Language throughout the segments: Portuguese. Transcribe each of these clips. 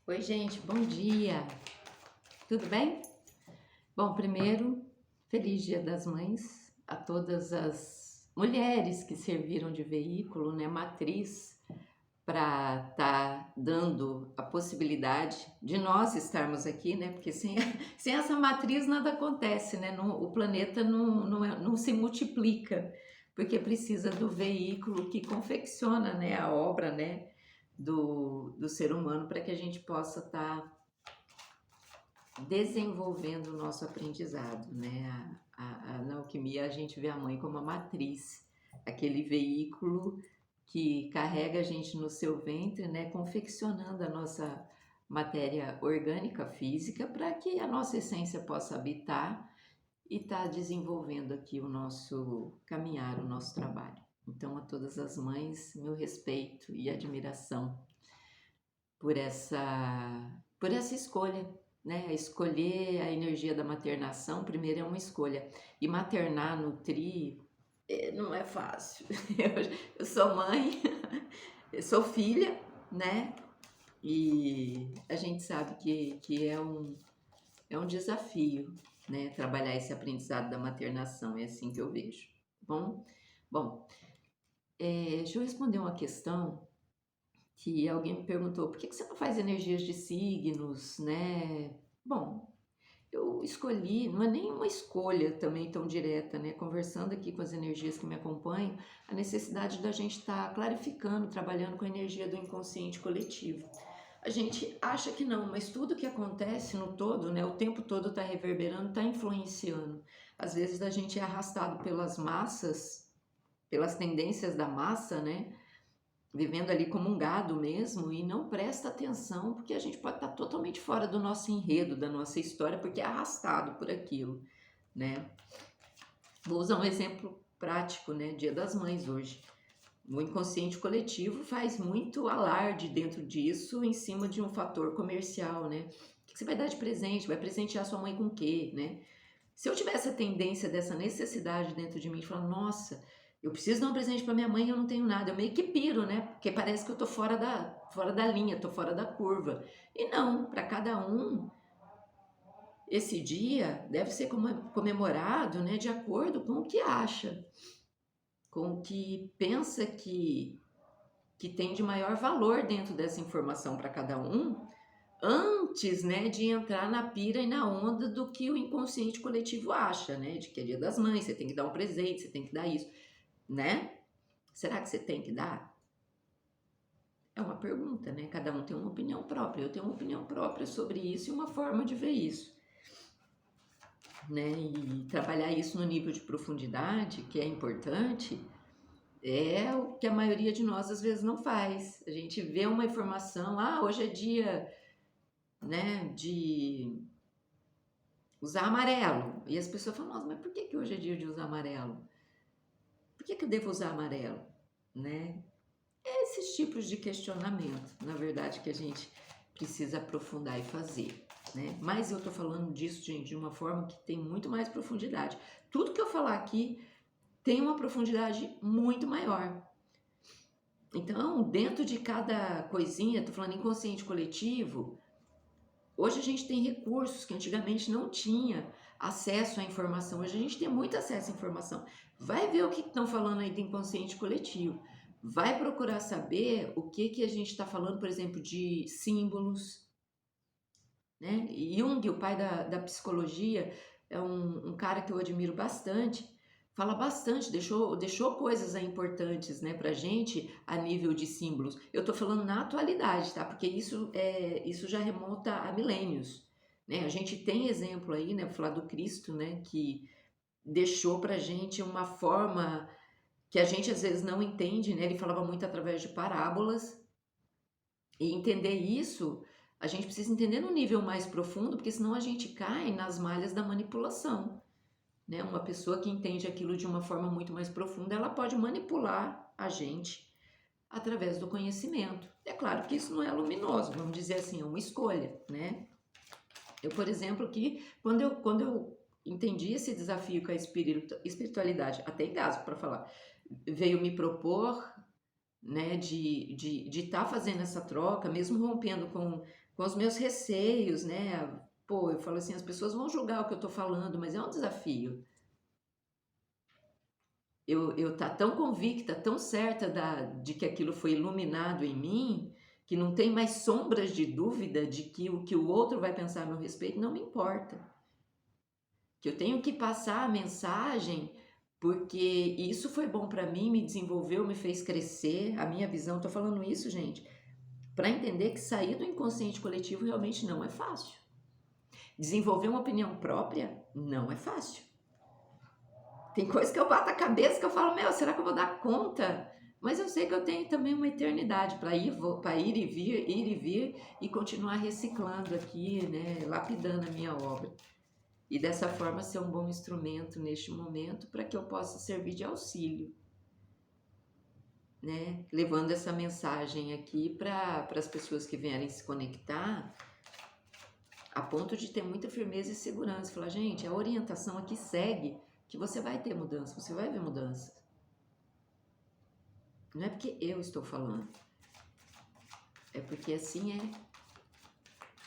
Oi, gente, bom dia. Tudo bem? Bom, primeiro, feliz Dia das Mães a todas as mulheres que serviram de veículo, né, matriz, para estar dando a possibilidade de nós estarmos aqui, né? Porque sem, sem essa matriz nada acontece, né? O planeta não se multiplica, porque precisa do veículo que confecciona, né, a obra, né, do ser humano para que a gente possa estar desenvolvendo o nosso aprendizado, né? Na alquimia a gente vê a mãe como a matriz, aquele veículo que carrega a gente no seu ventre, né? Confeccionando a nossa matéria orgânica física para que a nossa essência possa habitar e estar desenvolvendo aqui o nosso caminhar, o nosso trabalho. Então, a todas as mães, meu respeito e admiração por essa escolha, né? Escolher a energia da maternação, primeiro é uma escolha. E maternar, nutrir, não é fácil. Eu sou mãe, eu sou filha, né? E a gente sabe que é um desafio, né? Trabalhar esse aprendizado da maternação, é assim que eu vejo. Bom, bom, deixa eu responder uma questão que alguém me perguntou, por que você não faz energias de signos, né? Bom, eu escolhi, não é nem uma escolha também tão direta, né? Conversando aqui com as energias que me acompanham, a necessidade da gente estar clarificando, trabalhando com a energia do inconsciente coletivo. A gente acha que não, mas tudo que acontece no todo, né? O tempo todo está reverberando, está influenciando. Às vezes a gente é arrastado pelas massas, pelas tendências da massa, né? Vivendo ali como um gado mesmo e não presta atenção porque a gente pode estar totalmente fora do nosso enredo, da nossa história, porque é arrastado por aquilo, né? Vou usar um exemplo prático, né? Dia das Mães hoje. O inconsciente coletivo faz muito alarde dentro disso em cima de um fator comercial, né? O que você vai dar de presente? Vai presentear sua mãe com o quê, né? Se eu tivesse a tendência dessa necessidade dentro de mim, de falar, nossa, eu preciso dar um presente para minha mãe e eu não tenho nada, eu meio que piro, né? Porque parece que eu tô fora da linha, tô fora da curva. E não, para cada um, esse dia deve ser comemorado, né, de acordo com o que acha, com o que pensa que tem de maior valor dentro dessa informação para cada um, antes, né, de entrar na pira e na onda do que o inconsciente coletivo acha, né, de que é Dia das Mães, você tem que dar um presente, você tem que dar isso, né? Será que você tem que dar? É uma pergunta, né? Cada um tem uma opinião própria. Eu tenho uma opinião própria sobre isso e uma forma de ver isso, né? E trabalhar isso no nível de profundidade, que é importante, é o que a maioria de nós às vezes não faz. A gente vê uma informação, hoje é dia, né, de usar amarelo. E as pessoas falam, nossa, mas por que hoje é dia de usar amarelo? Por que eu devo usar amarelo? Né? É esses tipos de questionamento, na verdade, que a gente precisa aprofundar e fazer. Né? Mas eu estou falando disso, gente, de uma forma que tem muito mais profundidade. Tudo que eu falar aqui tem uma profundidade muito maior. Então, dentro de cada coisinha, estou falando inconsciente coletivo, hoje a gente tem recursos que antigamente não tinha acesso à informação. Hoje a gente tem muito acesso à informação. Vai ver o que estão falando aí do inconsciente coletivo. Vai procurar saber o que a gente está falando, por exemplo, de símbolos, né? Jung, o pai da psicologia, é um cara que eu admiro bastante. Fala bastante, deixou coisas aí importantes, né, pra gente a nível de símbolos. Eu tô falando na atualidade, tá? Porque isso já remonta a milênios, né? A gente tem exemplo aí, né, vou falar do Cristo, né, que deixou pra gente uma forma que a gente às vezes não entende, né? Ele falava muito através de parábolas, e entender isso, a gente precisa entender no nível mais profundo, porque senão a gente cai nas malhas da manipulação, né? Uma pessoa que entende aquilo de uma forma muito mais profunda, ela pode manipular a gente através do conhecimento. É claro que isso não é luminoso, vamos dizer assim, é uma escolha, né? Eu, por exemplo, que quando eu entendi esse desafio com a espiritualidade, até engasgo para falar, veio me propor né, de estar fazendo essa troca, mesmo rompendo com os meus receios, né? Pô, eu falo assim, as pessoas vão julgar o que eu tô falando, mas é um desafio. Eu tá tão convicta, tão certa de que aquilo foi iluminado em mim, que não tem mais sombras de dúvida de que o outro vai pensar a meu respeito não me importa. Que eu tenho que passar a mensagem porque isso foi bom para mim, me desenvolveu, me fez crescer, a minha visão. Tô falando isso, gente, para entender que sair do inconsciente coletivo realmente não é fácil. Desenvolver uma opinião própria não é fácil. Tem coisa que eu bato a cabeça que eu falo, meu, será que eu vou dar conta? Mas eu sei que eu tenho também uma eternidade para ir e vir e continuar reciclando aqui, né, lapidando a minha obra. E dessa forma ser um bom instrumento neste momento para que eu possa servir de auxílio, né? Levando essa mensagem aqui para as pessoas que vierem se conectar, a ponto de ter muita firmeza e segurança. Falar, gente, a orientação aqui segue, que você vai ter mudança, você vai ver mudanças. Não é porque eu estou falando, é porque assim é.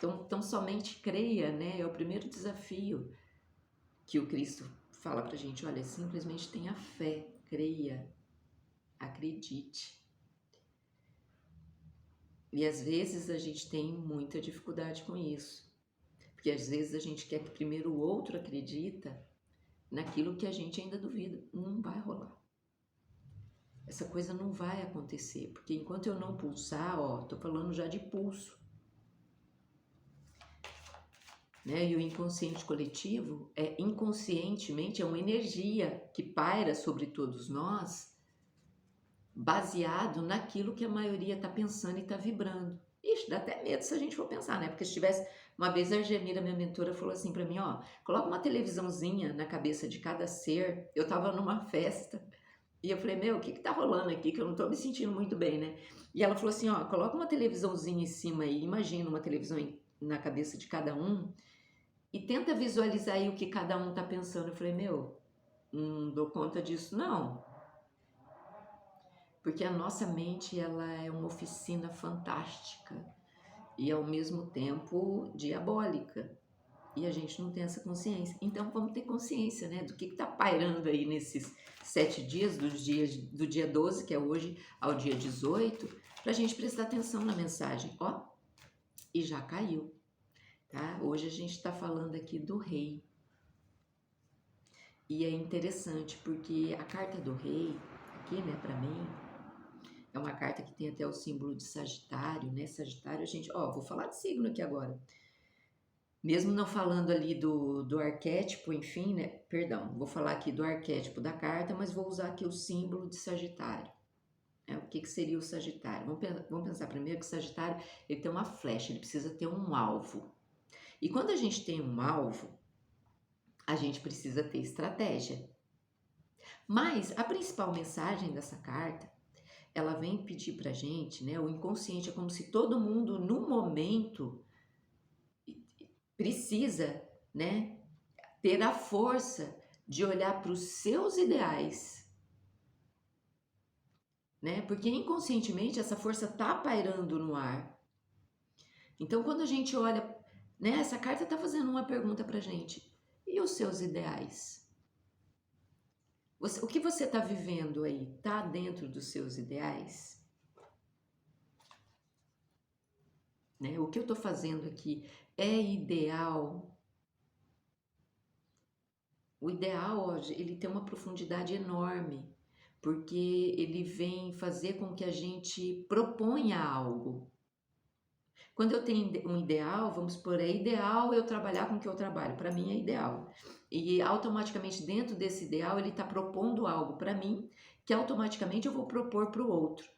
Então somente creia, né? É o primeiro desafio que o Cristo fala pra gente. Olha, simplesmente tenha fé, creia, acredite. E às vezes a gente tem muita dificuldade com isso. Porque às vezes a gente quer que primeiro o outro acredita naquilo que a gente ainda duvida. Não vai rolar. Essa coisa não vai acontecer. Porque enquanto eu não pulsar, ó, tô falando já de pulso. Né? E o inconsciente coletivo é inconscientemente, é uma energia que paira sobre todos nós, baseado naquilo que a maioria está pensando e está vibrando. Ixi, dá até medo se a gente for pensar, né? Porque se tivesse... Uma vez a Argemira, minha mentora, falou assim para mim, ó, coloca uma televisãozinha na cabeça de cada ser. Eu tava numa festa e eu falei, meu, o que tá rolando aqui? Que eu não tô me sentindo muito bem, né? E ela falou assim, ó, coloca uma televisãozinha em cima aí, imagina uma televisão na cabeça de cada um e tenta visualizar aí o que cada um tá pensando. Eu falei, meu, não dou conta disso não. Porque a nossa mente, ela é uma oficina fantástica e ao mesmo tempo diabólica. E a gente não tem essa consciência. Então vamos ter consciência, né, do que está pairando aí nesses 7 dias, do dia 12, que é hoje, ao dia 18, para a gente prestar atenção na mensagem. Ó, e já caiu, tá? Hoje a gente está falando aqui do rei. E é interessante porque a carta do rei, aqui, né, para mim, é uma carta que tem até o símbolo de Sagitário, né? Sagitário, a gente, ó, vou falar de signo aqui agora. Mesmo não falando ali do arquétipo, enfim, né? Perdão, vou falar aqui do arquétipo da carta, mas vou usar aqui o símbolo de Sagitário. O que seria o Sagitário? Vamos pensar primeiro que o Sagitário, ele tem uma flecha, ele precisa ter um alvo. E quando a gente tem um alvo, a gente precisa ter estratégia. Mas a principal mensagem dessa carta, ela vem pedir pra gente, né? O inconsciente é como se todo mundo, no momento, precisa, né, ter a força de olhar para os seus ideais, né? Porque inconscientemente essa força tá pairando no ar. Então quando a gente olha, né, essa carta tá fazendo uma pergunta pra gente. E os seus ideais? O que você tá vivendo aí? Tá dentro dos seus ideais? Né? O que eu tô fazendo aqui é ideal? O ideal, ele tem uma profundidade enorme, porque ele vem fazer com que a gente proponha algo. Quando eu tenho um ideal, vamos supor, é ideal eu trabalhar com o que eu trabalho, para mim é ideal. E automaticamente dentro desse ideal ele está propondo algo para mim, que automaticamente eu vou propor para o outro.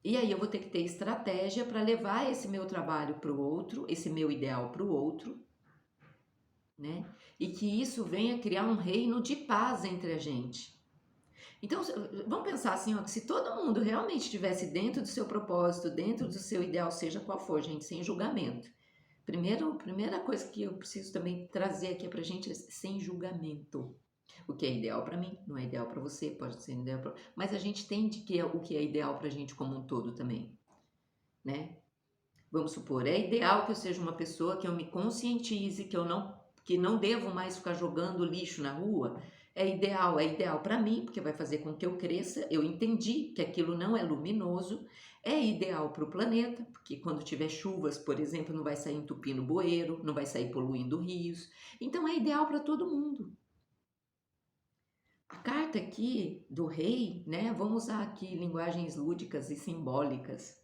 E aí eu vou ter que ter estratégia para levar esse meu trabalho para o outro, esse meu ideal para o outro, né? E que isso venha criar um reino de paz entre a gente. Então, vamos pensar assim, ó, que se todo mundo realmente estivesse dentro do seu propósito, dentro do seu ideal, seja qual for, gente, sem julgamento. Primeira coisa que eu preciso também trazer aqui pra gente é sem julgamento. O que é ideal para mim não é ideal para você, pode ser ideal para... Mas a gente entende que o que é ideal para a gente como um todo também, né? Vamos supor, é ideal que eu seja uma pessoa que eu me conscientize, que não devo mais ficar jogando lixo na rua. É ideal para mim, porque vai fazer com que eu cresça. Eu entendi que aquilo não é luminoso. É ideal para o planeta, porque quando tiver chuvas, por exemplo, não vai sair entupindo bueiro, não vai sair poluindo rios. Então é ideal para todo mundo. A carta aqui do rei, né? Vamos usar aqui linguagens lúdicas e simbólicas.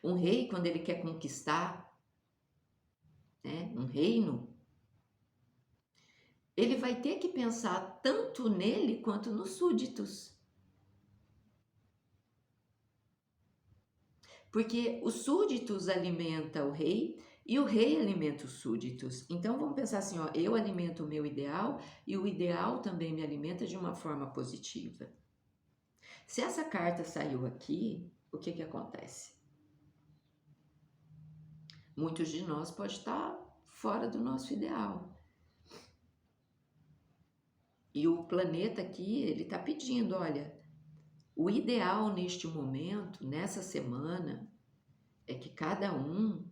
Um rei, quando ele quer conquistar, né, um reino, ele vai ter que pensar tanto nele quanto nos súditos. Porque os súditos alimentam o rei e o rei alimenta os súditos. Então vamos pensar assim, ó, eu alimento o meu ideal e o ideal também me alimenta de uma forma positiva. Se essa carta saiu aqui, o que acontece? Muitos de nós pode estar fora do nosso ideal. E o planeta aqui, ele está pedindo, olha, o ideal neste momento, nessa semana, é que cada um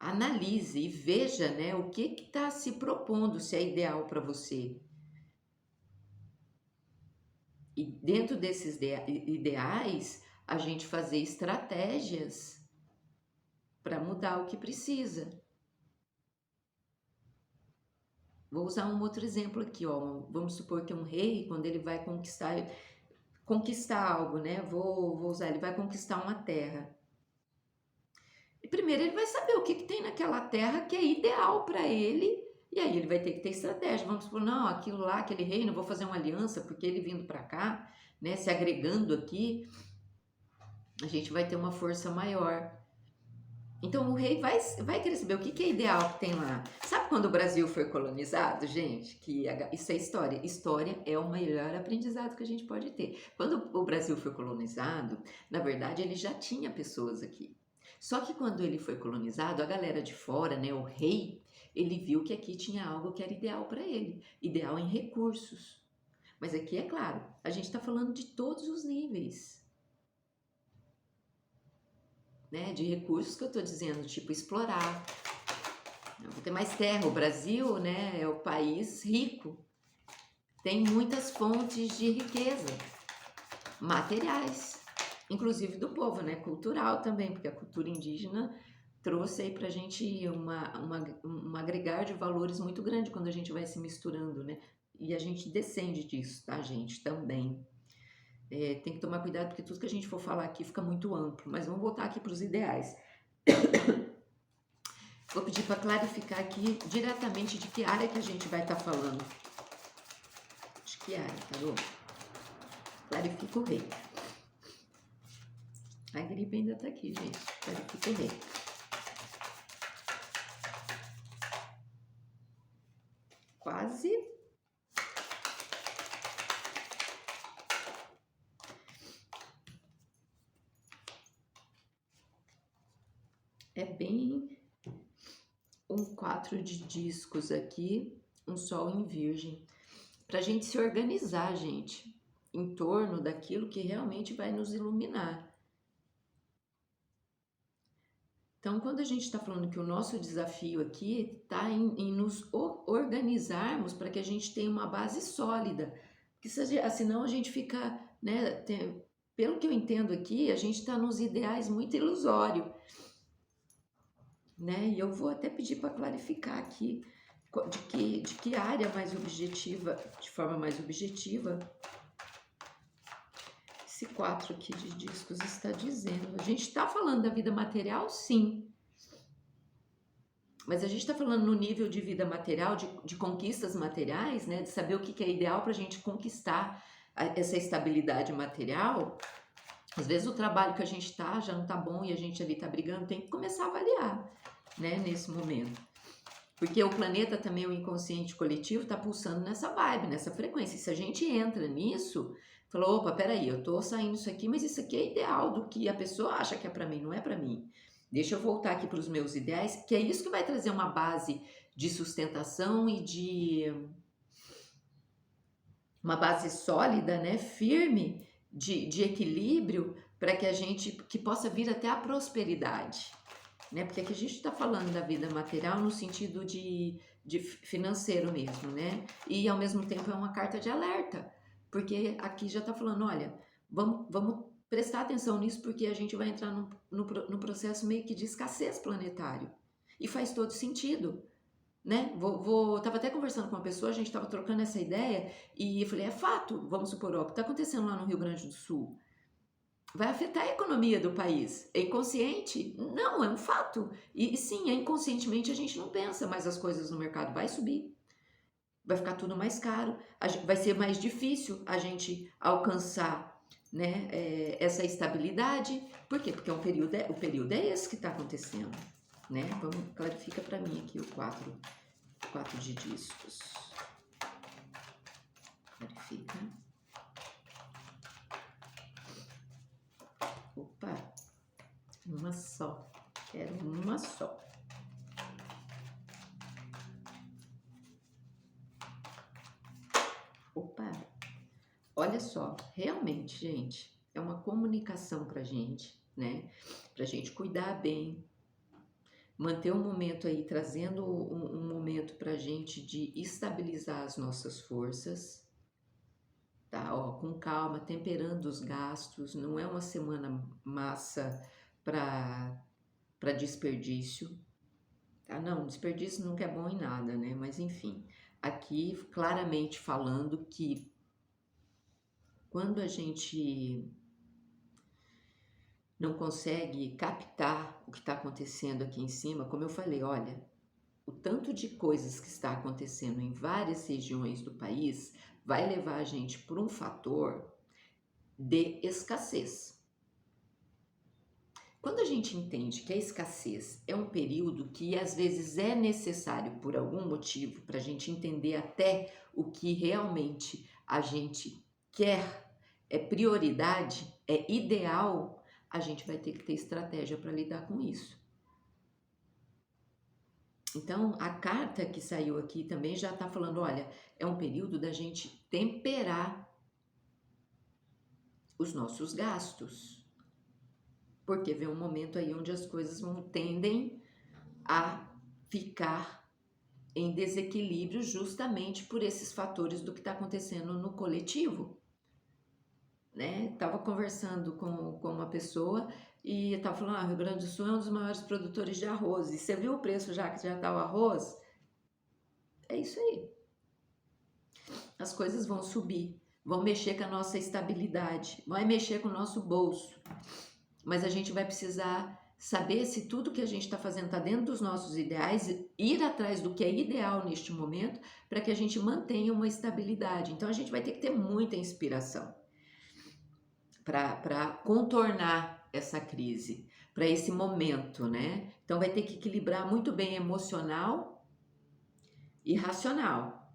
analise e veja, né, o que está se propondo, se é ideal para você. E dentro desses ideais, a gente fazer estratégias para mudar o que precisa. Vou usar um outro exemplo aqui, ó. Vamos supor que um rei, quando ele vai conquistar algo, né? Vou usar, ele vai conquistar uma terra. E primeiro ele vai saber o que tem naquela terra que é ideal para ele, e aí ele vai ter que ter estratégia. Vamos supor, não, aquilo lá, aquele reino, vou fazer uma aliança, porque ele vindo para cá, né, se agregando aqui, a gente vai ter uma força maior. Então o rei vai querer saber o que é ideal que tem lá. Sabe quando o Brasil foi colonizado, gente? Isso é história. História é o melhor aprendizado que a gente pode ter. Quando o Brasil foi colonizado, na verdade ele já tinha pessoas aqui. Só que quando ele foi colonizado, a galera de fora, né, o rei, ele viu que aqui tinha algo que era ideal para ele, ideal em recursos. Mas aqui, é claro, a gente está falando de todos os níveis. Né, de recursos que eu estou dizendo, tipo explorar. Eu vou ter mais terra. O Brasil, né, é o país rico, tem muitas fontes de riqueza, materiais, inclusive do povo, né, cultural também, porque a cultura indígena trouxe aí pra gente um agregar de valores muito grande quando a gente vai se misturando, né, e a gente descende disso, tá, gente, também. Tem que tomar cuidado porque tudo que a gente for falar aqui fica muito amplo, mas vamos voltar aqui para os ideais. Vou pedir para clarificar aqui diretamente de que área que a gente vai estar falando. De que área, tá bom? Clarifica o rei. A gripe ainda tá aqui, gente. Clarifica o rei. Quase. É bem um 4 de discos aqui, um sol em virgem. Pra gente se organizar, gente, em torno daquilo que realmente vai nos iluminar. Então, quando a gente está falando que o nosso desafio aqui está em nos organizarmos para que a gente tenha uma base sólida, porque senão a gente fica, né, pelo que eu entendo aqui, a gente está nos ideais muito ilusório, né? E eu vou até pedir para clarificar aqui de que área mais objetiva, de forma mais objetiva, esse 4 aqui de discos está dizendo. A gente está falando da vida material, sim. Mas a gente está falando no nível de vida material, de conquistas materiais, né? De saber o que é ideal para a gente conquistar essa estabilidade material. Às vezes o trabalho que a gente está já não está bom e a gente ali está brigando, tem que começar a avaliar, né? Nesse momento. Porque o planeta também, o inconsciente coletivo, está pulsando nessa vibe, nessa frequência. E se a gente entra nisso, falou, opa, peraí, eu tô saindo isso aqui, mas isso aqui é ideal do que a pessoa acha que é para mim, não é para mim. Deixa eu voltar aqui para os meus ideais, que é isso que vai trazer uma base de sustentação e de uma base sólida, né, firme, de equilíbrio, para que a gente que possa vir até a prosperidade, né? Porque aqui a gente está falando da vida material no sentido de financeiro mesmo, né? E ao mesmo tempo é uma carta de alerta, porque aqui já está falando, olha, vamos prestar atenção nisso, porque a gente vai entrar no processo meio que de escassez planetário. E faz todo sentido, né? Tava até conversando com uma pessoa, a gente estava trocando essa ideia e eu falei, é fato, vamos supor, ó, o que está acontecendo lá no Rio Grande do Sul vai afetar a economia do país. É inconsciente? Não, é um fato. E sim, inconscientemente a gente não pensa, mas as coisas no mercado vai subir, vai ficar tudo mais caro, vai ser mais difícil a gente alcançar, né, essa estabilidade. Por quê? Porque o período é esse que está acontecendo, né? Clarifica para mim aqui o 4 de discos. Clarifica. Opa, uma só. Quero uma só. Opa, olha só, realmente, gente, é uma comunicação pra gente, né? Pra gente cuidar bem, manter um momento aí, trazendo um momento pra gente de estabilizar as nossas forças, tá? Ó, com calma, temperando os gastos, não é uma semana massa para desperdício, tá? Não, desperdício nunca é bom em nada, né? Mas enfim, aqui claramente falando que quando a gente não consegue captar o que está acontecendo aqui em cima, como eu falei, olha, o tanto de coisas que está acontecendo em várias regiões do país vai levar a gente por um fator de escassez. Quando a gente entende que a escassez é um período que às vezes é necessário por algum motivo para a gente entender até o que realmente a gente quer, é prioridade, é ideal, a gente vai ter que ter estratégia para lidar com isso. Então, a carta que saiu aqui também já está falando, olha, é um período da gente temperar os nossos gastos. Porque vem um momento aí onde as coisas tendem a ficar em desequilíbrio justamente por esses fatores do que está acontecendo no coletivo, né? Tava conversando com uma pessoa e estava falando, Rio Grande do Sul é um dos maiores produtores de arroz. E você viu o preço já que já está o arroz? É isso aí. As coisas vão subir, vão mexer com a nossa estabilidade, vai mexer com o nosso bolso. Mas a gente vai precisar saber se tudo que a gente está fazendo está dentro dos nossos ideais, ir atrás do que é ideal neste momento, para que a gente mantenha uma estabilidade. Então a gente vai ter que ter muita inspiração para contornar essa crise, para esse momento, né? Então vai ter que equilibrar muito bem emocional e racional,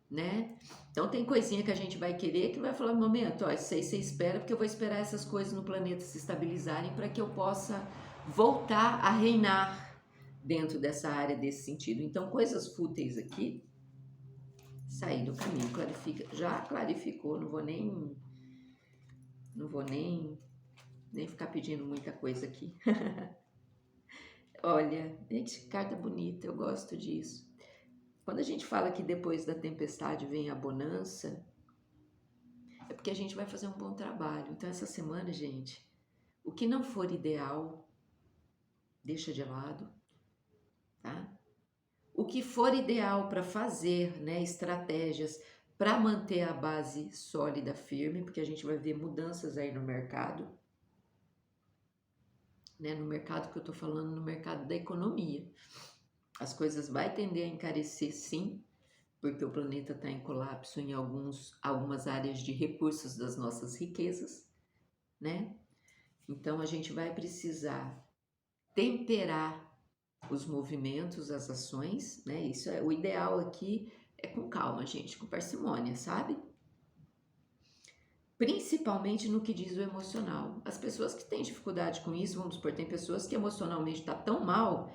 né? Então tem coisinha que a gente vai querer que vai falar no momento, ó, isso aí você espera, porque eu vou esperar essas coisas no planeta se estabilizarem para que eu possa voltar a reinar dentro dessa área, desse sentido. Então coisas fúteis aqui, sair do caminho, clarifica, já clarificou, não vou nem ficar pedindo muita coisa aqui. Olha, gente, que carta bonita, eu gosto disso. Quando a gente fala que depois da tempestade vem a bonança, é porque a gente vai fazer um bom trabalho. Então, essa semana, gente, o que não for ideal, deixa de lado, tá? O que for ideal para fazer, né, estratégias para manter a base sólida, firme, porque a gente vai ver mudanças aí no mercado, né? No mercado que eu tô falando, no mercado da economia. As coisas vai tender a encarecer, sim, porque o planeta está em colapso em algumas áreas de recursos das nossas riquezas, né? Então a gente vai precisar temperar os movimentos, as ações, né? Isso é o ideal aqui, é com calma, gente, com parcimônia, sabe? Principalmente no que diz o emocional. As pessoas que têm dificuldade com isso, vamos supor, tem pessoas que emocionalmente está tão mal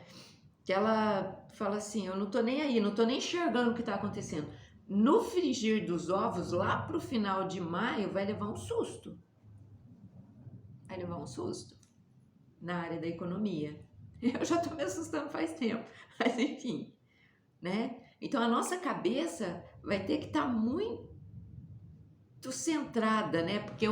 que ela fala assim, eu não tô nem aí, não tô nem enxergando o que está acontecendo. no frigir dos ovos, lá pro final de maio, vai levar um susto. Vai levar um susto na área da economia. Eu já tô me assustando faz tempo, mas enfim, né? Então a nossa cabeça vai ter que estar muito centrada, né? Porque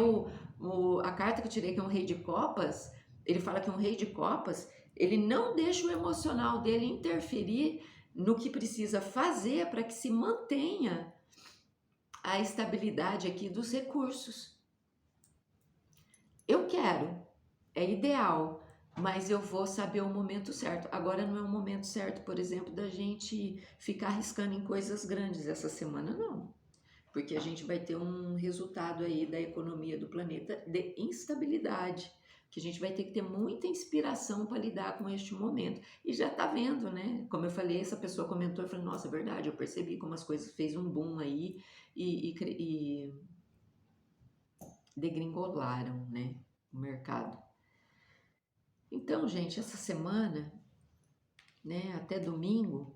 a carta que eu tirei, que é um rei de copas, ele fala que um rei de copas, ele não deixa o emocional dele interferir no que precisa fazer para que se mantenha a estabilidade aqui dos recursos. Eu quero, é ideal, mas eu vou saber o momento certo. Agora não é o momento certo, por exemplo, da gente ficar arriscando em coisas grandes essa semana, não. Porque a gente vai ter um resultado aí da economia do planeta de instabilidade, que a gente vai ter que ter muita inspiração para lidar com este momento. E já tá vendo, né? Como eu falei, essa pessoa comentou e falou, nossa, é verdade, eu percebi como as coisas fez um boom aí e degringolaram, né? O mercado. Então, gente, essa semana, né, até domingo,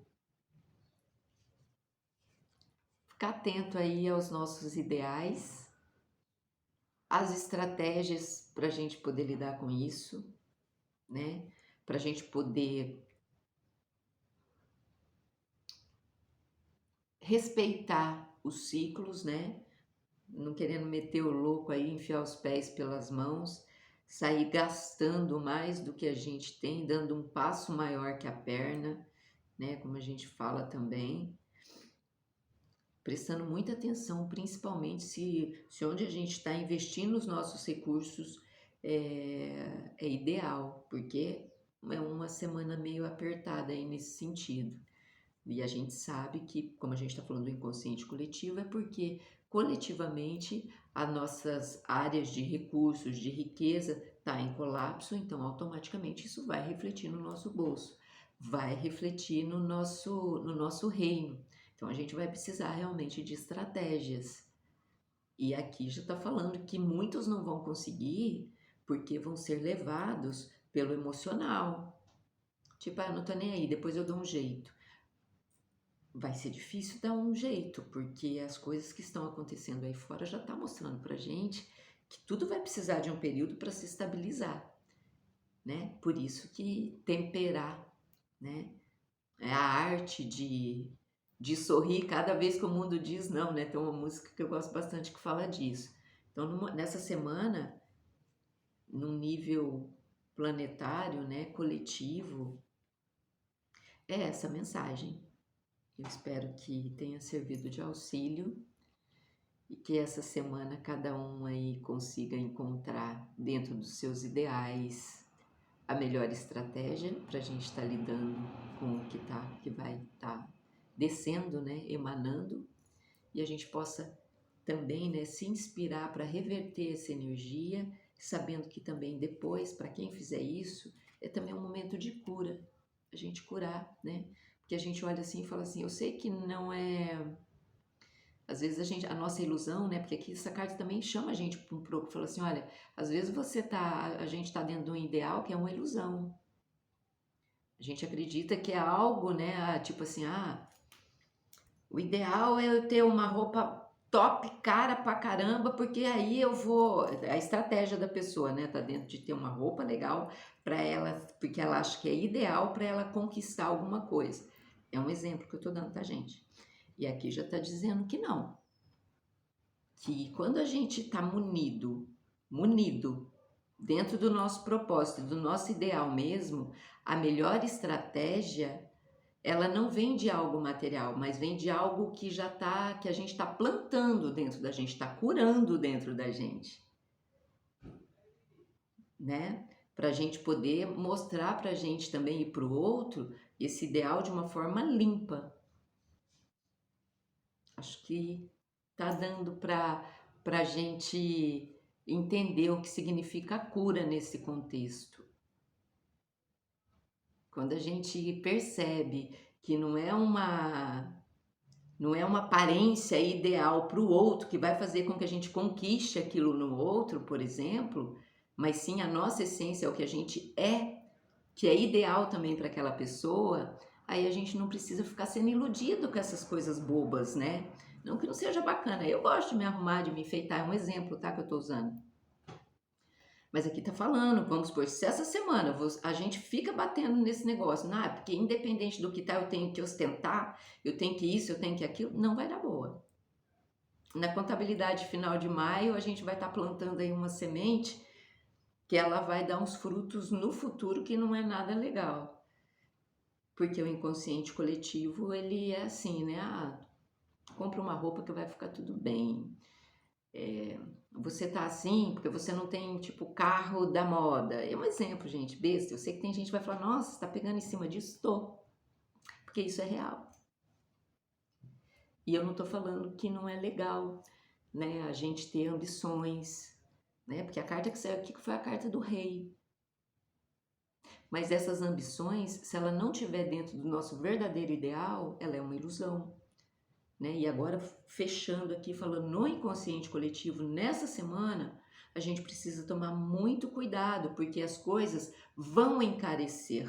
ficar atento aí aos nossos ideais, as estratégias para a gente poder lidar com isso, né? Para a gente poder respeitar os ciclos, né? Não querendo meter o louco aí, enfiar os pés pelas mãos, sair gastando mais do que a gente tem, dando um passo maior que a perna, né? Como a gente fala também. Prestando muita atenção, principalmente se onde a gente está investindo os nossos recursos é ideal, porque é uma semana meio apertada aí nesse sentido. E a gente sabe que, como a gente está falando do inconsciente coletivo, é porque coletivamente as nossas áreas de recursos, de riqueza, está em colapso, então automaticamente isso vai refletir no nosso bolso, vai refletir no nosso reino. Então a gente vai precisar realmente de estratégias. E aqui já está falando que muitos não vão conseguir porque vão ser levados pelo emocional. Tipo, não tô nem aí, depois eu dou um jeito. Vai ser difícil dar um jeito, porque as coisas que estão acontecendo aí fora já tá mostrando pra gente que tudo vai precisar de um período para se estabilizar, né? Por isso que temperar, né? É a arte de sorrir cada vez que o mundo diz não, né? Tem uma música que eu gosto bastante que fala disso. Então, nessa semana, num nível planetário, né, coletivo, é essa mensagem. Eu espero que tenha servido de auxílio e que essa semana cada um aí consiga encontrar dentro dos seus ideais a melhor estratégia para a gente estar lidando com o que vai estar descendo, né, emanando, e a gente possa também, né, se inspirar para reverter essa energia, sabendo que também depois, para quem fizer isso, é também um momento de cura, a gente curar, né? Porque a gente olha assim e fala assim, eu sei que não é, às vezes a nossa ilusão, né? Porque aqui essa carta também chama a gente para um pouco, fala assim, olha, às vezes a gente tá dentro de um ideal que é uma ilusão. A gente acredita que é algo, né? Tipo assim, o ideal é eu ter uma roupa top, cara pra caramba, porque aí eu vou. A estratégia da pessoa, né? Tá dentro de ter uma roupa legal para ela, porque ela acha que é ideal para ela conquistar alguma coisa. É um exemplo que eu tô dando, tá, gente? E aqui já tá dizendo que não. Que quando a gente tá munido dentro do nosso propósito, do nosso ideal mesmo, a melhor estratégia ela não vem de algo material, mas vem de algo que já tá, que a gente está plantando dentro da gente, está curando dentro da gente, né? Para a gente poder mostrar para a gente também e para o outro esse ideal de uma forma limpa. Acho que tá dando para a gente entender o que significa a cura nesse contexto. Quando a gente percebe que não é uma aparência ideal para o outro que vai fazer com que a gente conquiste aquilo no outro, por exemplo, mas sim a nossa essência, é o que a gente é, que é ideal também para aquela pessoa, aí a gente não precisa ficar sendo iludido com essas coisas bobas, né? Não que não seja bacana, eu gosto de me arrumar, de me enfeitar, é um exemplo, tá, que eu tô usando. Mas aqui tá falando, vamos supor, se essa semana a gente fica batendo nesse negócio, porque independente do que tá, eu tenho que ostentar, eu tenho que isso, eu tenho que aquilo, não vai dar boa. Na contabilidade final de maio, a gente vai estar plantando aí uma semente que ela vai dar uns frutos no futuro que não é nada legal. Porque o inconsciente coletivo, ele é assim, né? Compra uma roupa que vai ficar tudo bem. Você tá assim porque você não tem, tipo, carro da moda. É um exemplo, gente, besta. Eu sei que tem gente que vai falar, nossa, você tá pegando em cima disso? Tô. Porque isso é real. E eu não tô falando que não é legal, né? A gente ter ambições, né? Porque a carta que saiu aqui foi a carta do rei. Mas essas ambições, se ela não estiver dentro do nosso verdadeiro ideal, ela é uma ilusão. Né? E agora, fechando aqui, falando no inconsciente coletivo, nessa semana, a gente precisa tomar muito cuidado, porque as coisas vão encarecer.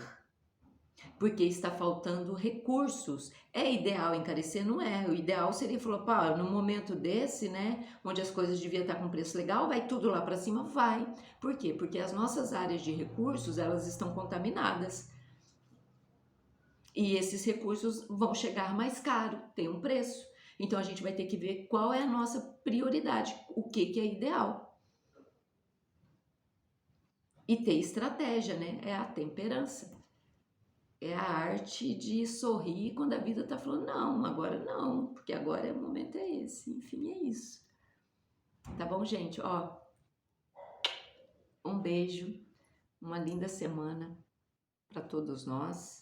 Porque está faltando recursos. É ideal encarecer? Não é. O ideal seria falar, pá, no momento desse, né, onde as coisas deviam estar com preço legal, vai tudo lá para cima? Vai. Por quê? Porque as nossas áreas de recursos, elas estão contaminadas. E esses recursos vão chegar mais caro, tem um preço. Então a gente vai ter que ver qual é a nossa prioridade, o que é ideal. E ter estratégia, né? É a temperança. É a arte de sorrir quando a vida tá falando, não, agora não, porque agora o momento é esse. Enfim, é isso. Tá bom, gente? Ó, um beijo, uma linda semana para todos nós.